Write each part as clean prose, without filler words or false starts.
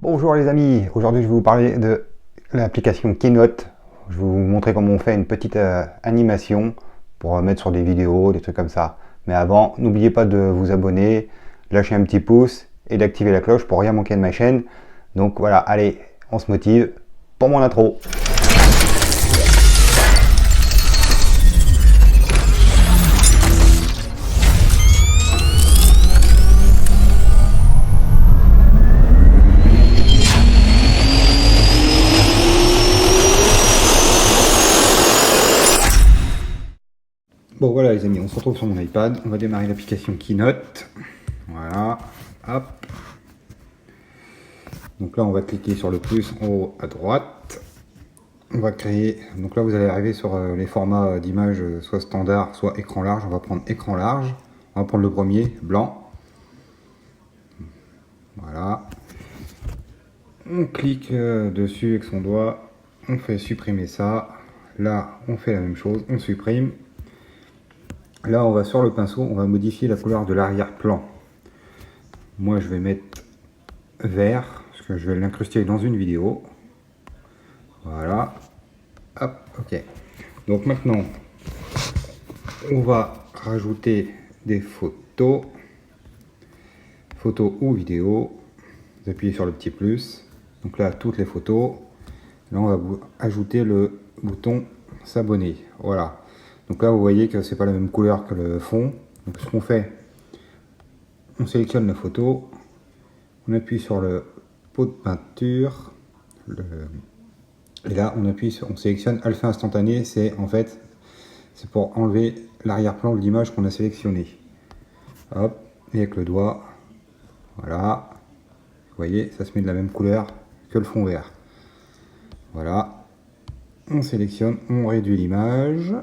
Bonjour les amis, aujourd'hui je vais vous parler de l'application Keynote. Je vais vous montrer comment on fait une petite animation pour mettre sur des vidéos, des trucs comme ça. Mais avant, n'oubliez pas de vous abonner, lâcher un petit pouce et d'activer la cloche pour rien manquer de ma chaîne. Donc voilà, allez, on se motive pour mon intro. Bon voilà les amis, on se retrouve sur mon iPad, on va démarrer l'application Keynote. Voilà, hop. Donc là on va cliquer sur le plus en haut à droite. On va créer, donc là vous allez arriver sur les formats d'image soit standard, soit écran large. On va prendre écran large, on va prendre le premier, blanc. Voilà. On clique dessus avec son doigt, on fait supprimer ça. Là on fait la même chose, on supprime. Là, on va sur le pinceau, on va modifier la couleur de l'arrière-plan. Moi, je vais mettre vert, parce que je vais l'incruster dans une vidéo. Voilà. Hop, ok. Donc maintenant, on va rajouter des photos. Photos ou vidéos. Vous appuyez sur le petit plus. Donc là, toutes les photos. Là, on va ajouter le bouton s'abonner. Voilà. Donc là, vous voyez que c'est pas la même couleur que le fond. Donc ce qu'on fait, on sélectionne la photo, on appuie sur le pot de peinture, et là on sélectionne alpha instantané. C'est pour enlever l'arrière-plan de l'image qu'on a sélectionné. Hop, et avec le doigt, voilà. Vous voyez, ça se met de la même couleur que le fond vert. Voilà. On sélectionne, on réduit l'image.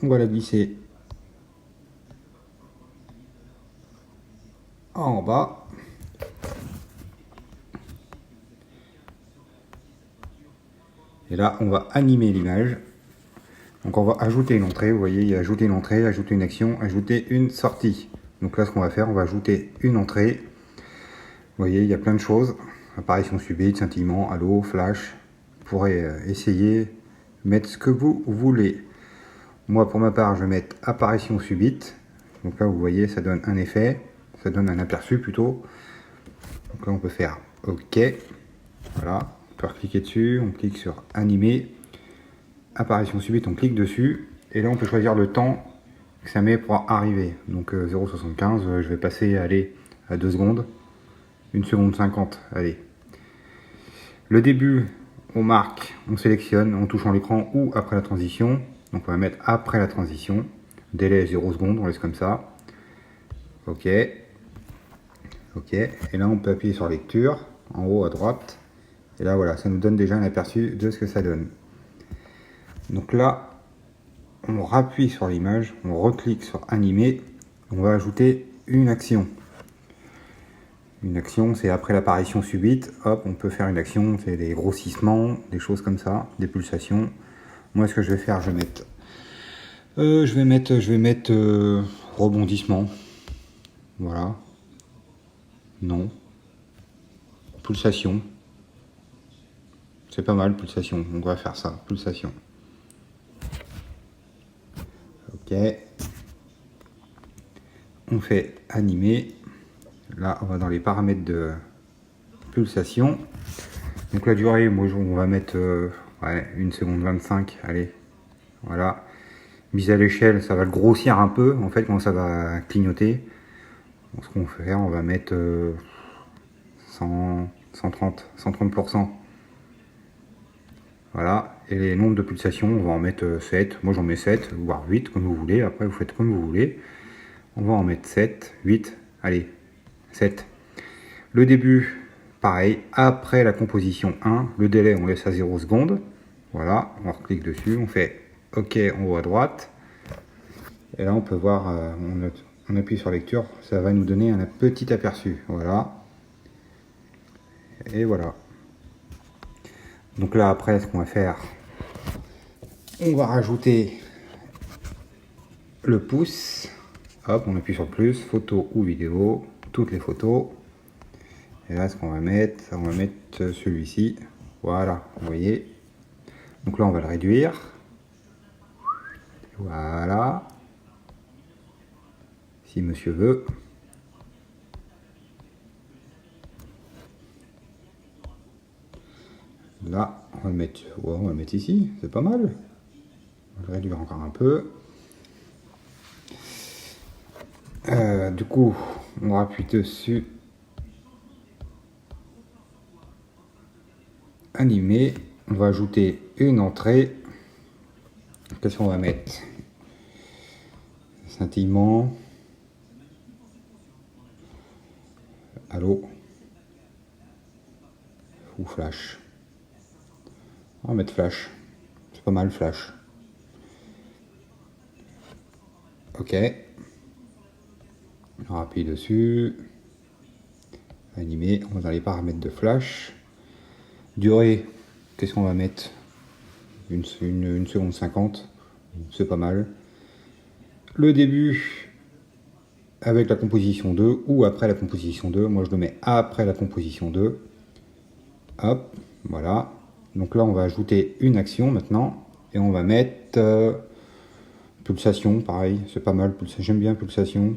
On va la glisser en bas. Et là, on va animer l'image. Donc on va ajouter une entrée. Vous voyez, il y a ajouter une entrée, ajouter une action, ajouter une sortie. Donc là, ce qu'on va faire, on va ajouter une entrée. Vous voyez, il y a plein de choses. Apparition subite, scintillement, halo, flash. Vous pourrez essayer, mettre ce que vous voulez. Moi, pour ma part, je vais mettre apparition subite. Donc là, vous voyez, ça donne un effet. Ça donne un aperçu plutôt. Donc là, on peut faire OK. Voilà. On peut cliquer dessus. On clique sur animer. Apparition subite, on clique dessus. Et là, on peut choisir le temps que ça met pour arriver. Donc 0,75. Je vais passer à 2 secondes. 1 seconde 50. Allez. Le début, on marque, on sélectionne en touchant l'écran ou après la transition. Donc on va mettre après la transition. Délai 0 secondes, on laisse comme ça. OK. OK. Et là, on peut appuyer sur lecture, en haut à droite. Et là, voilà, ça nous donne déjà un aperçu de ce que ça donne. Donc là, on rappuie sur l'image, on reclique sur animer. On va ajouter une action. Une action, c'est après l'apparition subite. Hop, on peut faire une action, c'est des grossissements, des choses comme ça, des pulsations. Moi, ce que je vais faire, je vais mettre rebondissement. Voilà. Non. Pulsation. C'est pas mal, pulsation. On va faire ça, pulsation. OK. On fait animer. Là, on va dans les paramètres de pulsation. Donc la durée, moi, on va mettre 1 seconde 25. Allez. Voilà. Mise à l'échelle, ça va le grossir un peu, en fait, quand ça va clignoter. Donc, ce qu'on va faire, on va mettre 130%. Voilà. Et les nombres de pulsations, on va en mettre 7. Moi, j'en mets 7, voire 8, comme vous voulez. Après, vous faites comme vous voulez. On va en mettre 7, 8. Allez, 7. Le début, pareil. Après la composition 1, le délai, on laisse à 0 secondes. Voilà. On reclique dessus. On fait OK en haut à droite. Et là, on peut voir, on appuie sur lecture, ça va nous donner un petit aperçu. Voilà. Et voilà. Donc là, après, ce qu'on va faire, on va rajouter le pouce. Hop, on appuie sur le plus, photo ou vidéo, toutes les photos. Et là, ce qu'on va mettre, celui-ci. Voilà, vous voyez. Donc là, on va le réduire. Voilà. Si monsieur veut. Là, on va le mettre, ouais, on va le mettre ici. C'est pas mal. On va le réduire encore un peu. Du coup, on appuie dessus. Animer. On va ajouter une entrée. Qu'est-ce qu'on va mettre? Scintillement. Allô? Ou flash? On va mettre flash. C'est pas mal flash. Ok. On appuie dessus. Animer. On va dans les paramètres de flash. Durée. Qu'est-ce qu'on va mettre? Une seconde 50. C'est pas mal. Le début avec la composition 2 ou après la composition 2. Moi je le mets après la composition 2. Hop, voilà. Donc là on va ajouter une action maintenant. Et on va mettre pulsation, pareil, c'est pas mal. J'aime bien pulsation.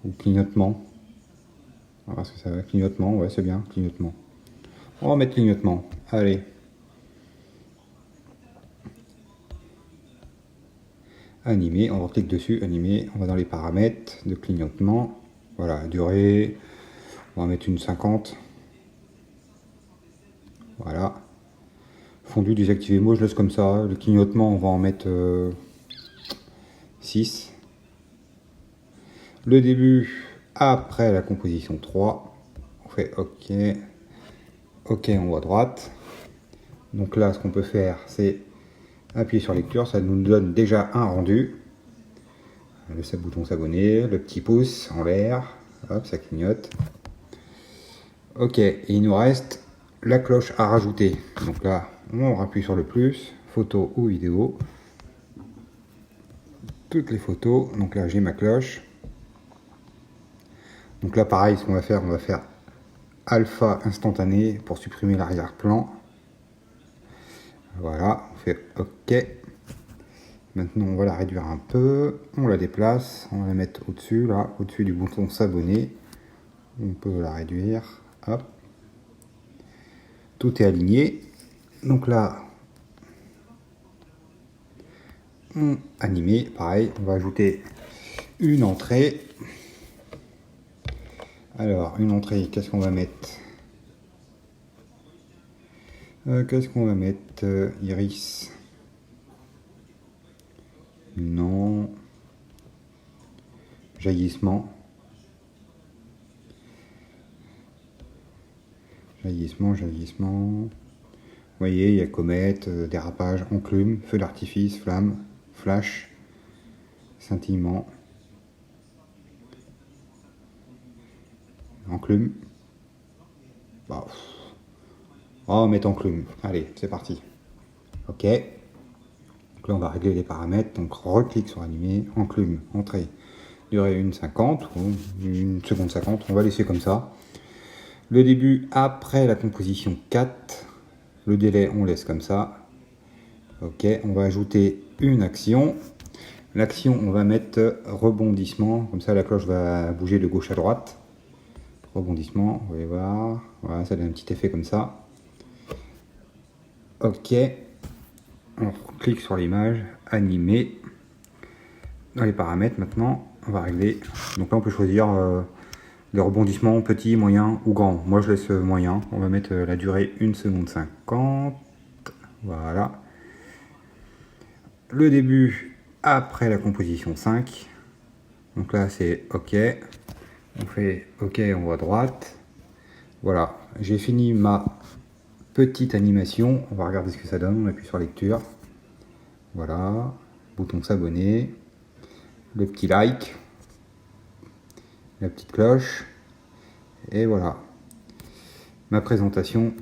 Ou clignotement. On va voir ce que ça va. Clignotement, ouais c'est bien, clignotement. On va mettre clignotement. Allez. Animer, on clique dessus, animer, on va dans les paramètres de clignotement. Voilà, durée, on va mettre une 50. Voilà. Fondu désactivé, moi je laisse comme ça. Le clignotement, on va en mettre 6. Le début, après la composition 3. On fait OK. OK en haut à droite. Donc là, ce qu'on peut faire, c'est appuyer sur lecture. Ça nous donne déjà un rendu. Le bouton s'abonner, le petit pouce en l'air. Hop, ça clignote. Ok, et il nous reste la cloche à rajouter. Donc là, on appuie sur le plus, photo ou vidéo. Toutes les photos. Donc là, j'ai ma cloche. Donc là, pareil, ce qu'on va faire alpha instantané pour supprimer l'arrière-plan. Voilà, on fait OK. Maintenant, on va la réduire un peu. On la déplace. On va la mettre au-dessus, là, au-dessus du bouton s'abonner. On peut la réduire. Hop. Tout est aligné. Donc là, animé, pareil, on va ajouter une entrée. Alors, une entrée, qu'est-ce qu'on va mettre? Iris. Non. Jaillissement. Jaillissement. Vous voyez, il y a comète, dérapage, enclume, feu d'artifice, flamme, flash, scintillement, enclume. Bah, on va mettre enclume. Allez, c'est parti. OK. Donc là, on va régler les paramètres. Donc, reclique sur animer, enclume, entrée, durée 1,50 ou 1 seconde 50. On va laisser comme ça. Le début après la composition 4. Le délai, on laisse comme ça. OK, on va ajouter une action. L'action, on va mettre rebondissement. Comme ça, la cloche va bouger de gauche à droite. Rebondissement, vous allez voir. Voilà, ça donne un petit effet comme ça. OK. On clique sur l'image, animer. Dans les paramètres, maintenant, on va régler. Donc là, on peut choisir les rebondissements petits, moyens ou grands. Moi, je laisse moyen. On va mettre la durée 1 seconde 50. Voilà. Le début après la composition 5. Donc là, c'est OK. On fait OK en haut à droite. Voilà, j'ai fini ma petite animation. On va regarder ce que ça donne. On appuie sur lecture. Voilà, bouton s'abonner, le petit like, la petite cloche. Et voilà, ma présentation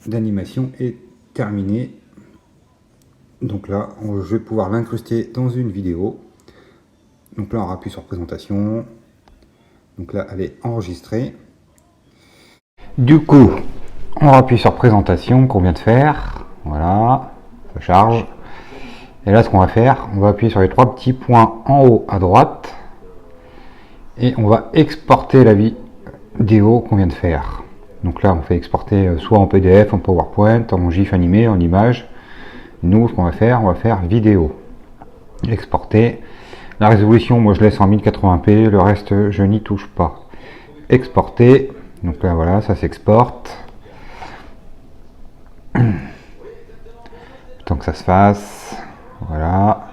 d'animation est terminée. Donc là, je vais pouvoir l'incruster dans une vidéo. Donc là, on appuie sur présentation. Donc là, elle est enregistrée. Du coup, on appuie sur présentation qu'on vient de faire. Voilà, ça charge. Et là, ce qu'on va faire, on va appuyer sur les 3 petits points en haut à droite. Et on va exporter la vidéo qu'on vient de faire. Donc là, on fait exporter soit en PDF, en PowerPoint, en GIF animé, en image. Nous, ce qu'on va faire, on va faire vidéo. Exporter. La résolution, moi je laisse en 1080p, le reste je n'y touche pas. Exporter. Donc là voilà, ça s'exporte. Tant que ça se fasse. Voilà.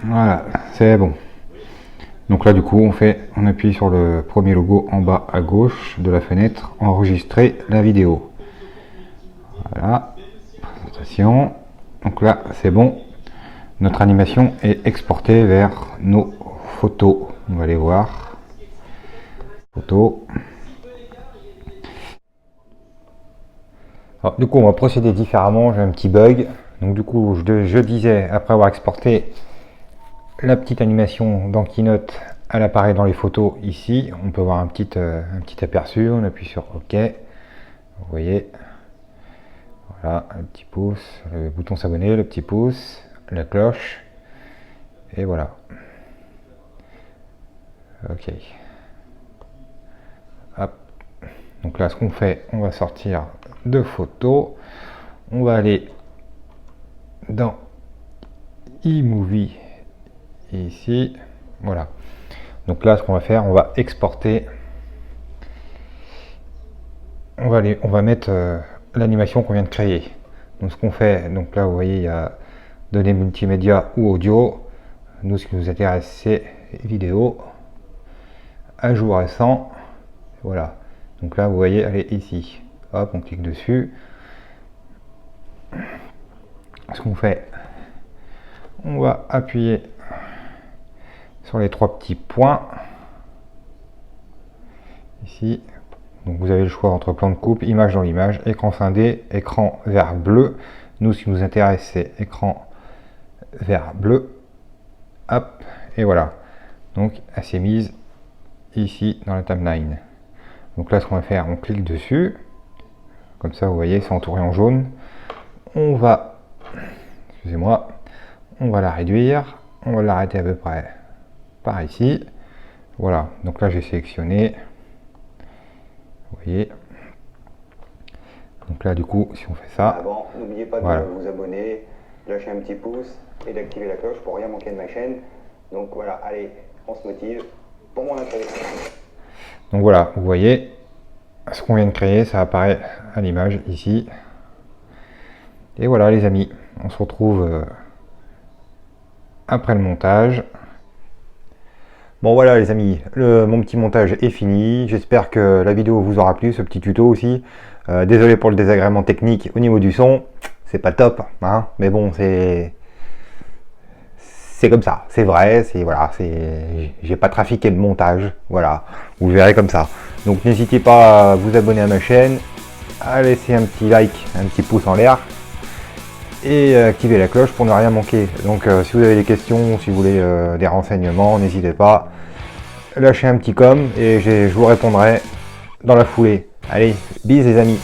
Voilà, c'est bon. Donc là du coup on appuie sur le premier logo en bas à gauche de la fenêtre, enregistrer la vidéo. Voilà, présentation. Donc là c'est bon, notre animation est exportée vers nos photos. On va les voir. Photos. Alors, du coup on va procéder différemment, j'ai un petit bug. Donc du coup je disais, après avoir exporté la petite animation dans Keynote, elle apparaît dans les photos ici. On peut voir un petit aperçu. On appuie sur OK. Vous voyez. Voilà, le petit pouce, le bouton s'abonner, le petit pouce, la cloche. Et voilà. OK. Hop. Donc là, ce qu'on fait, on va sortir de photos. On va aller dans eMovie. Ici, voilà. Donc là, ce qu'on va faire, on va exporter. On va mettre l'animation qu'on vient de créer. Donc ce qu'on fait, donc là, vous voyez, il y a données multimédia ou audio. Nous, ce qui nous intéresse, c'est vidéo. Ajout récent. Voilà. Donc là, vous voyez, elle est ici. Hop, on clique dessus. Ce qu'on fait, on va appuyer sur les 3 petits points ici. Donc vous avez le choix entre plan de coupe, image dans l'image, écran scindé, écran vert bleu. Nous, ce qui nous intéresse, c'est écran vert bleu. Hop, et voilà. Donc elle s'est mise ici dans la timeline. Donc là, ce qu'on va faire, on clique dessus. Comme ça, vous voyez, c'est entouré en jaune. On va, excusez-moi, on va la réduire. On va l'arrêter à peu près par ici. Voilà, donc là j'ai sélectionné. Vous voyez. Donc là du coup, si on fait ça. Avant, n'oubliez pas de vous abonner, lâcher un petit pouce et d'activer la cloche pour rien manquer de ma chaîne. Donc voilà, allez, on se motive pour mon intro. Donc voilà, vous voyez, ce qu'on vient de créer, ça apparaît à l'image ici. Et voilà les amis, on se retrouve après le montage. Bon voilà les amis, mon petit montage est fini. J'espère que la vidéo vous aura plu, ce petit tuto aussi. Désolé pour le désagrément technique au niveau du son, c'est pas top, hein, mais bon c'est comme ça, c'est vrai, voilà, j'ai pas trafiqué le montage, voilà, vous le verrez comme ça. Donc n'hésitez pas à vous abonner à ma chaîne, à laisser un petit like, un petit pouce en l'air et activer la cloche pour ne rien manquer. Donc si vous avez des questions, si vous voulez des renseignements, n'hésitez pas, lâchez un petit com et je vous répondrai dans la foulée. Allez, bis les amis.